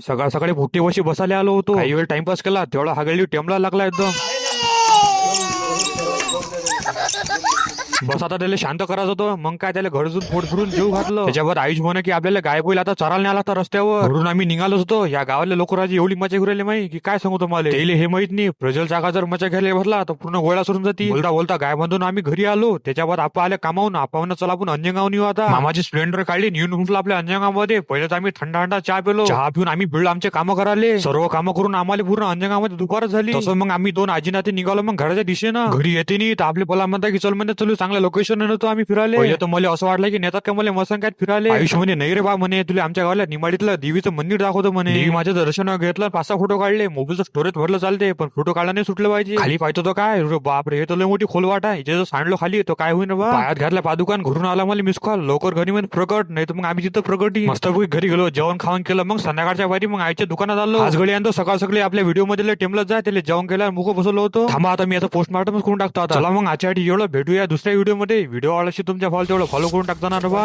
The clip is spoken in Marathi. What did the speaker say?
सकाळ सकाळी मोठी वशी बसायला आलो होतो, काही वेळ टाइमपास केला, तेवढा हा गल्ली टेमला लागला एकदम. बस आता त्याला शांत करायचं होतं, मग काय त्याला घरजून पोट भरून जीव घातलं. त्याच्यावर आयुष म्हणे की आपल्याला गाय बैल आता चरायला नाही आला तर रस्त्यावर. घरून आम्ही निघालोच होतो. या गावातल्या लोकराजी एवढी मजा घेऊन राहिली माहिती की काय सांगू तुम्हाला. त्याला हे माहित नाही प्रजल जागा जर मजा घ्यायला बसला तर पूर्ण गोळा सोडून जाती. बोलता बोलता गाय बांधून आम्ही घरी आलो. त्याच्यावर आपा आल्या कामावून, आपण चला आपण अंजनगावून येऊ आता. मामाची स्प्लेंडर काढली, येऊन म्हटलं आपल्या अंजनगावमध्ये. पहिले तर आम्ही थंडा थंडा चहा पिलो. चहा पिऊन आम्ही बिळलो आमचे कामं करायले. सर्व कामं करून आम्हाला पूर्ण अंजनगावमध्ये दुपारच झाली. तसं मग आम्ही दोन आजी नाते निघालो मग घराच्या दिशेनं. घरी येते नाही तर आपले बोला म्हणता की चल म्हणजे चलू चांगल्या लोकेशन नव्हतं आम्ही फिरायला. पहिले तर मला असं वाटलं की नेतात का मला मसंगात फिरायले. आयुष म्हणे नाही रे बा म्हणे, तुला आमच्या गावाला निमाडीतलं देवीचं मंदिर दाखवतो म्हणे. देवी माझं दर्शन घेतलं, 5-6 फोटो काढले. मोबाईलचं स्टोरेज भरलं चालते पण फोटो काढला नाही सुटलं पाहिजे. खाली पाहतो तो काय बापरे, हे तर लय मोठी खोलवाट आहे. जे सांडलो खाली तो काय होईन बा. पायात घातल्या पादुकान, घरून आला मला मिस कॉल लवकर घरी मध्ये प्रकट, नाही तर मग आम्ही तिथं प्रकटी. मस्तपैकी घरी गेलो, जेवण खावण केलं. मग संध्याकाळच्या वारी मग आईच्या दुकानात आलो. आज घडी आणतो सकाळ सकाळी आपल्या व्हिडिओ मध्ये टेमलत जाय त्याला जेवण केलं, मुख बसवलो होतो. थांबा आता मी आता पोस्टमार्टमच करून टाकतो आता. चला मग आजच्या एवढं भेटूया दुसऱ्या व्हिडिओ मध्ये. व्हिडिओ आवडला तुमच्या फॉलो तेवढं फॉलो करून टाकतो ना रे बा.